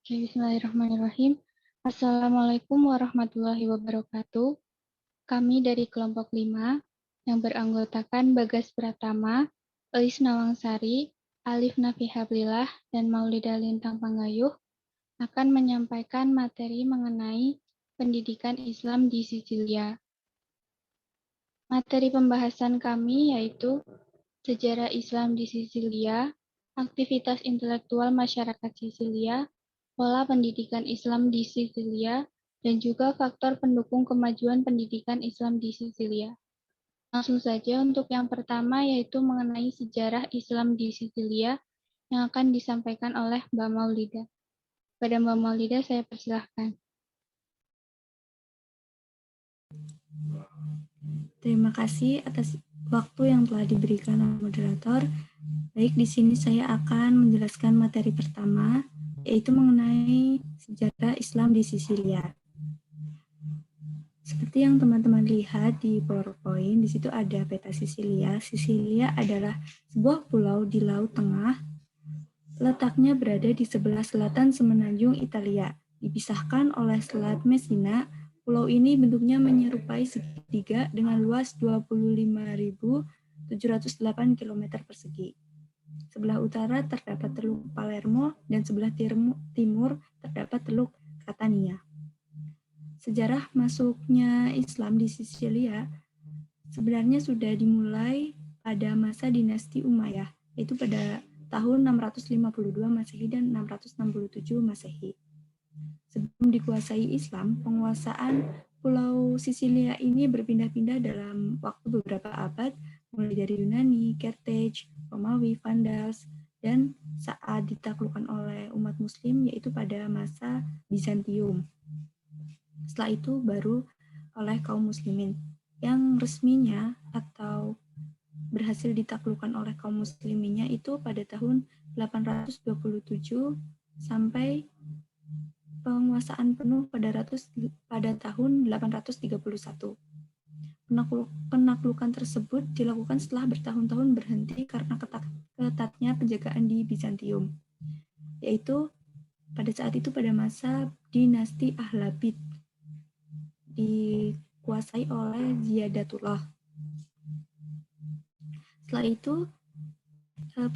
Bismillahirrahmanirrahim. Assalamualaikum warahmatullahi wabarakatuh. Kami dari kelompok 5 yang beranggotakan Bagas Pratama, Elis Nawangsari, Alif Nafi Hablillah, dan Maulida Lintang Pangayuh akan menyampaikan materi mengenai pendidikan Islam di Sisilia. Materi pembahasan kami yaitu sejarah Islam di Sisilia, aktivitas intelektual masyarakat Sisilia, pola pendidikan Islam di Sisilia, dan juga faktor pendukung kemajuan pendidikan Islam di Sisilia. Langsung saja untuk yang pertama yaitu mengenai sejarah Islam di Sisilia yang akan disampaikan oleh Mbak Maulida. Pada Mbak Maulida saya persilahkan. Terima kasih atas waktu yang telah diberikan oleh moderator. Baik, di sini saya akan menjelaskan materi pertama, yaitu mengenai sejarah Islam di Sisilia. Seperti yang teman-teman lihat di PowerPoint, di situ ada peta Sisilia. Sisilia adalah sebuah pulau di Laut Tengah. Letaknya berada di sebelah selatan semenanjung Italia. Dipisahkan oleh Selat Messina. Pulau ini bentuknya menyerupai segitiga dengan luas 25.708 km persegi. Sebelah utara terdapat Teluk Palermo dan sebelah timur terdapat Teluk Catania. Sejarah masuknya Islam di Sisilia sebenarnya sudah dimulai pada masa dinasti Umayyah, yaitu pada tahun 652 Masehi dan 667 Masehi. Sebelum dikuasai Islam, penguasaan Pulau Sisilia ini berpindah-pindah dalam waktu beberapa abad, mulai dari Yunani, Carthage, Romawi, Vandals, dan saat ditaklukkan oleh umat Muslim, yaitu pada masa Bizantium. Setelah itu baru oleh kaum Muslimin, yang resminya atau berhasil ditaklukkan oleh kaum Musliminnya itu pada tahun 827 sampai penguasaan penuh pada tahun 831. Penaklukan tersebut dilakukan setelah bertahun-tahun berhenti karena ketatnya penjagaan di Bizantium, yaitu pada saat itu pada masa dinasti Ahlabid dikuasai oleh Ziyadatullah. Setelah itu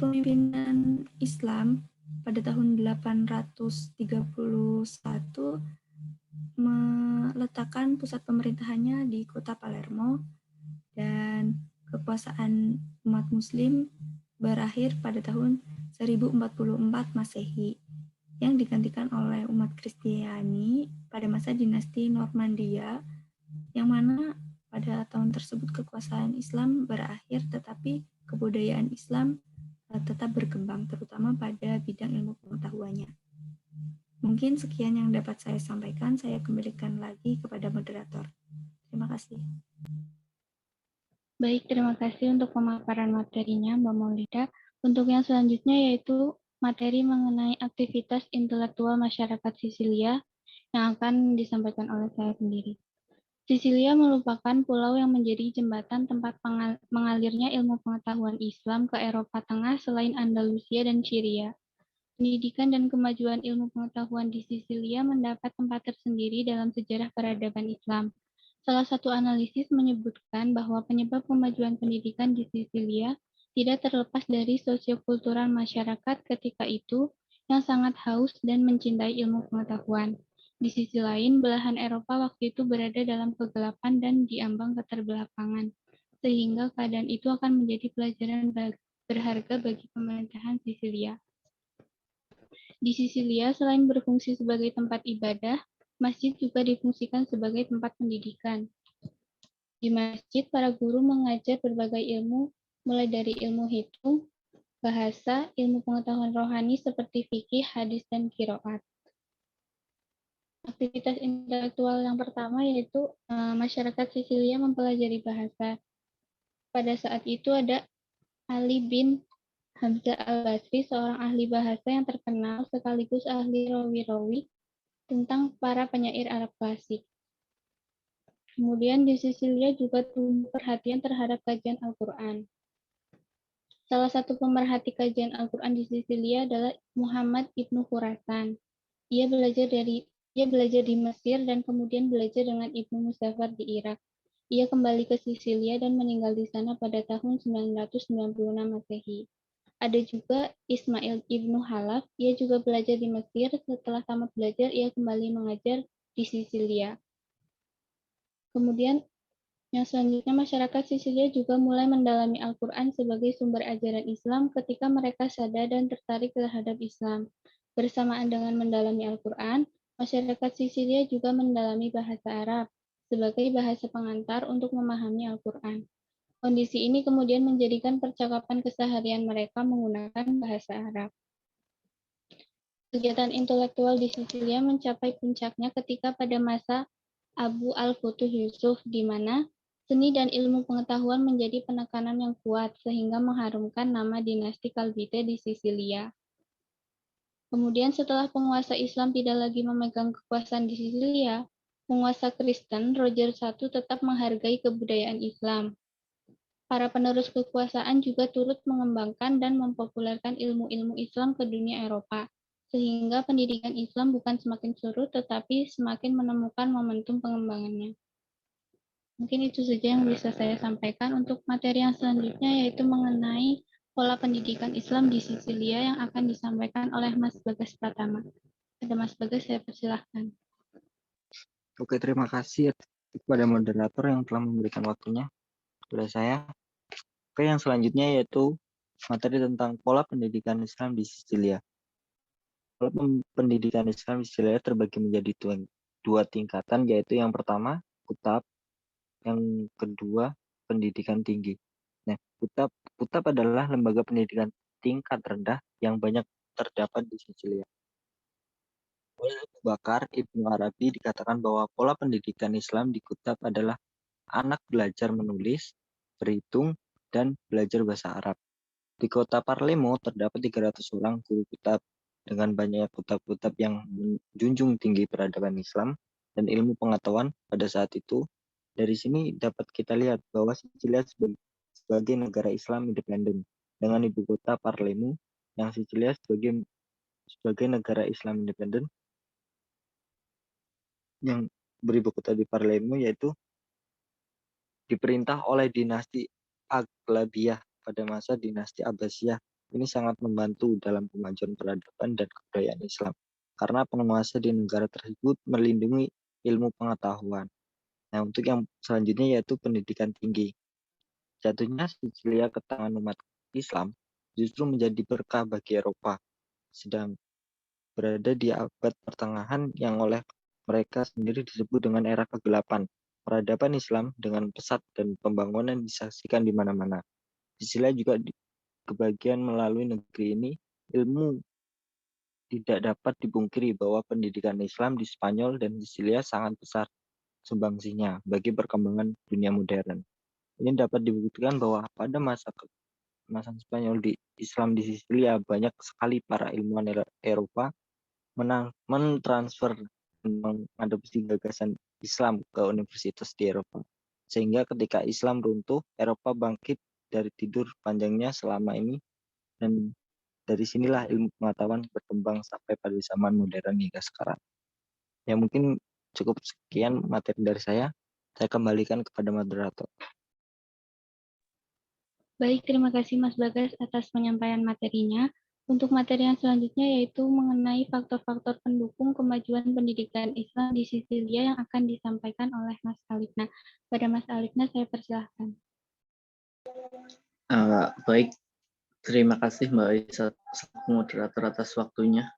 pemimpinan Islam pada tahun 831 meletakkan pusat pemerintahannya di kota Palermo dan kekuasaan umat Muslim berakhir pada tahun 1044 Masehi yang digantikan oleh umat Kristiani pada masa dinasti Normandia, yang mana pada tahun tersebut kekuasaan Islam berakhir tetapi kebudayaan Islam tetap berkembang, terutama pada bidang ilmu pengetahuannya. Mungkin sekian yang dapat saya sampaikan, saya kembalikan lagi kepada moderator. Terima kasih. Baik, terima kasih untuk pemaparan materinya Mbak Maulida. Untuk yang selanjutnya yaitu materi mengenai aktivitas intelektual masyarakat Sisilia yang akan disampaikan oleh saya sendiri. Sisilia merupakan pulau yang menjadi jembatan tempat mengalirnya ilmu pengetahuan Islam ke Eropa Tengah selain Andalusia dan Syria. Pendidikan dan kemajuan ilmu pengetahuan di Sisilia mendapat tempat tersendiri dalam sejarah peradaban Islam. Salah satu analisis menyebutkan bahwa penyebab kemajuan pendidikan di Sisilia tidak terlepas dari sosiokultural masyarakat ketika itu yang sangat haus dan mencintai ilmu pengetahuan. Di sisi lain, belahan Eropa waktu itu berada dalam kegelapan dan diambang keterbelakangan, sehingga keadaan itu akan menjadi pelajaran berharga bagi pemerintahan Sisilia. Di Sisilia, selain berfungsi sebagai tempat ibadah, masjid juga difungsikan sebagai tempat pendidikan. Di masjid, para guru mengajar berbagai ilmu, mulai dari ilmu hitung, bahasa, ilmu pengetahuan rohani seperti fikih, hadis, dan qiraat. Aktivitas intelektual yang pertama yaitu masyarakat Sisilia mempelajari bahasa. Pada saat itu ada Ali bin Hamzah al-Basri, seorang ahli bahasa yang terkenal sekaligus ahli rawi-rawi tentang para penyair Arab klasik. Kemudian di Sisilia juga tumbuh perhatian terhadap kajian Al-Quran. Salah satu pemerhati kajian Al-Quran di Sisilia adalah Muhammad ibnu Khurasan. Ia belajar di Mesir dan kemudian belajar dengan Ibnu Muzaffar di Irak. Ia kembali ke Sisilia dan meninggal di sana pada tahun 996 Masehi. Ada juga Ismail Ibnu Halaf, ia juga belajar di Mesir. Setelah tamat belajar, ia kembali mengajar di Sisilia. Kemudian yang selanjutnya, masyarakat Sisilia juga mulai mendalami Al-Quran sebagai sumber ajaran Islam ketika mereka sadar dan tertarik terhadap Islam. Bersamaan dengan mendalami Al-Quran, masyarakat Sisilia juga mendalami bahasa Arab sebagai bahasa pengantar untuk memahami Al-Quran. Kondisi ini kemudian menjadikan percakapan keseharian mereka menggunakan bahasa Arab. Kegiatan intelektual di Sisilia mencapai puncaknya ketika pada masa Abu al-Futuh Yusuf, di mana seni dan ilmu pengetahuan menjadi penekanan yang kuat sehingga mengharumkan nama dinasti Kalbite di Sisilia. Kemudian setelah penguasa Islam tidak lagi memegang kekuasaan di Sisilia, penguasa Kristen Roger I tetap menghargai kebudayaan Islam. Para penerus kekuasaan juga turut mengembangkan dan mempopulerkan ilmu-ilmu Islam ke dunia Eropa, sehingga pendidikan Islam bukan semakin surut, tetapi semakin menemukan momentum pengembangannya. Mungkin itu saja yang bisa saya sampaikan. Untuk materi yang selanjutnya yaitu mengenai pola pendidikan Islam di Sisilia yang akan disampaikan oleh Mas Bagas Pratama. Ada Mas Bagas, saya persilahkan. Oke, terima kasih kepada moderator yang telah memberikan waktunya kepada saya. Oke, yang selanjutnya yaitu materi tentang pola pendidikan Islam di Sisilia. Pola pendidikan Islam di Sisilia terbagi menjadi dua tingkatan, yaitu yang pertama, kutab, yang kedua, pendidikan tinggi. Nah, kutab adalah lembaga pendidikan tingkat rendah yang banyak terdapat di Sisilia. Oleh Abu Bakar Ibnu Arabi dikatakan bahwa pola pendidikan Islam di kutab adalah anak belajar menulis, berhitung, dan belajar bahasa Arab. Di kota Parlemo terdapat 300 orang guru kutab dengan banyak kutab-kutab yang menjunjung tinggi peradaban Islam dan ilmu pengetahuan pada saat itu. Dari sini dapat kita lihat bahwa Sisilia sebagai negara Islam independen dengan ibu kota Parlemo, yang Sisilia sebagai negara Islam independen yang beribu kota di Palermo, yaitu diperintah oleh dinasti Aghlabiyah pada masa dinasti Abbasiyah. Ini sangat membantu dalam kemajuan peradaban dan kebudayaan Islam karena penguasa di negara tersebut melindungi ilmu pengetahuan. Nah, untuk yang selanjutnya yaitu pendidikan tinggi. Jatuhnya Sisilia ke tangan umat Islam justru menjadi berkah bagi Eropa, sedang berada di abad pertengahan yang oleh mereka sendiri disebut dengan era kegelapan. Peradaban Islam dengan pesat dan pembangunan disaksikan di mana-mana. Sisilia juga kebagian melalui negeri ini. Ilmu tidak dapat dipungkiri bahwa pendidikan Islam di Spanyol dan Sisilia sangat besar sumbangsinya bagi perkembangan dunia modern. Ini dapat dibuktikan bahwa pada masa Spanyol di Islam di Sisilia banyak sekali para ilmuwan Eropa mentransfer mengadopsi gagasan Islam ke universitas di Eropa. Sehingga ketika Islam runtuh, Eropa bangkit dari tidur panjangnya selama ini, dan dari sinilah ilmu pengetahuan berkembang sampai pada zaman modern hingga sekarang. Ya, mungkin cukup sekian materi dari saya kembalikan kepada moderator. Baik, terima kasih Mas Bagas atas penyampaian materinya. Untuk materi yang selanjutnya yaitu mengenai faktor-faktor pendukung kemajuan pendidikan Islam di Sisilia yang akan disampaikan oleh Mas Alifna. Pada Mas Alifna, saya persilahkan. Baik, terima kasih Mbak Aisyah, moderator atas waktunya.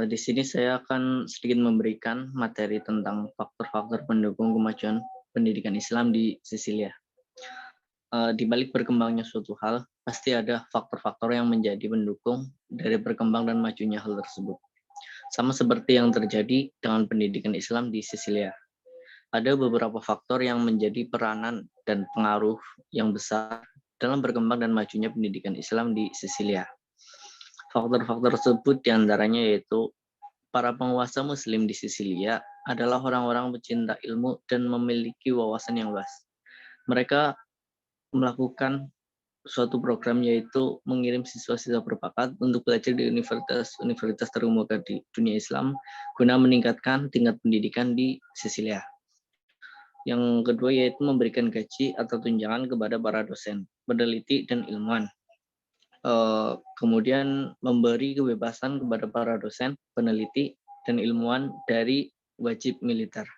Di sini saya akan sedikit memberikan materi tentang faktor-faktor pendukung kemajuan pendidikan Islam di Sisilia. Di balik berkembangnya suatu hal, pasti ada faktor-faktor yang menjadi pendukung dari berkembang dan majunya hal tersebut. Sama seperti yang terjadi dengan pendidikan Islam di Sisilia. Ada beberapa faktor yang menjadi peranan dan pengaruh yang besar dalam berkembang dan majunya pendidikan Islam di Sisilia. Faktor-faktor tersebut diantaranya yaitu para penguasa Muslim di Sisilia adalah orang-orang pecinta ilmu dan memiliki wawasan yang luas. Mereka melakukan suatu program yaitu mengirim siswa-siswa berbakat untuk belajar di universitas terkemuka di dunia Islam guna meningkatkan tingkat pendidikan di Sisilia. Yang kedua yaitu memberikan gaji atau tunjangan kepada para dosen, peneliti, dan ilmuwan. Kemudian memberi kebebasan kepada para dosen, peneliti, dan ilmuwan dari wajib militer.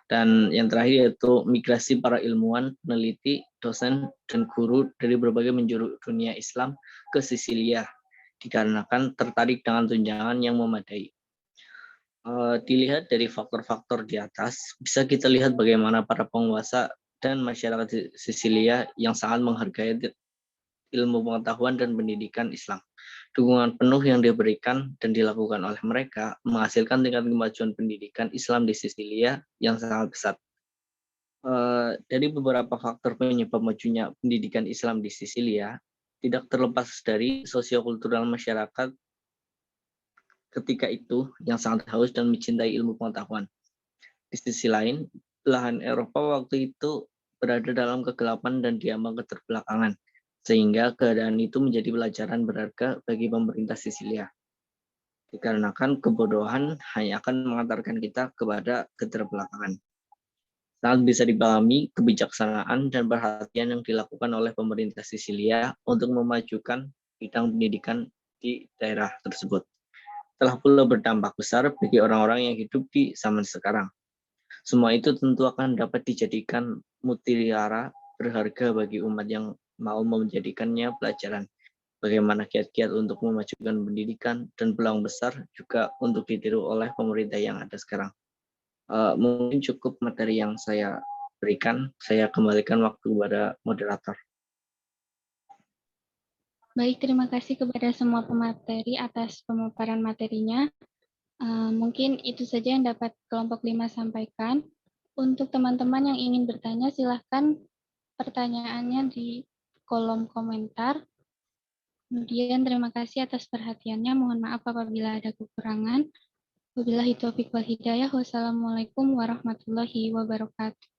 Dan yang terakhir yaitu migrasi para ilmuwan, peneliti, dosen, dan guru dari berbagai penjuru dunia Islam ke Sisilia, dikarenakan tertarik dengan tunjangan yang memadai. Dilihat dari faktor-faktor di atas, bisa kita lihat bagaimana para penguasa dan masyarakat di Sisilia yang sangat menghargai ilmu pengetahuan dan pendidikan Islam. Dukungan penuh yang diberikan dan dilakukan oleh mereka menghasilkan tingkat kemajuan pendidikan Islam di Sisilia yang sangat besar. Dari beberapa faktor penyebab majunya pendidikan Islam di Sisilia, tidak terlepas dari sosiokultural masyarakat ketika itu yang sangat haus dan mencintai ilmu pengetahuan. Di sisi lain, belahan Eropa waktu itu berada dalam kegelapan dan diambang keterbelakangan, sehingga keadaan itu menjadi pelajaran berharga bagi pemerintah Sisilia. Dikarenakan kebodohan hanya akan mengantarkan kita kepada keterbelakangan. Sangat bisa dipahami kebijaksanaan dan perhatian yang dilakukan oleh pemerintah Sisilia untuk memajukan bidang pendidikan di daerah tersebut. Telah pula berdampak besar bagi orang-orang yang hidup di zaman sekarang. Semua itu tentu akan dapat dijadikan mutiara berharga bagi umat yang mau menjadikannya pelajaran. Bagaimana kiat-kiat untuk memajukan pendidikan dan peluang besar juga untuk ditiru oleh pemerintah yang ada sekarang. Mungkin cukup materi yang saya berikan. Saya kembalikan waktu kepada moderator. Baik, terima kasih kepada semua pemateri atas pemaparan materinya. Mungkin itu saja yang dapat kelompok 5 sampaikan. Untuk teman-teman yang ingin bertanya, silahkan pertanyaannya di kolom komentar. Kemudian terima kasih atas perhatiannya. Mohon maaf apabila ada kekurangan. Wabillahi taufiq wal hidayah. Wassalamualaikum warahmatullahi wabarakatuh.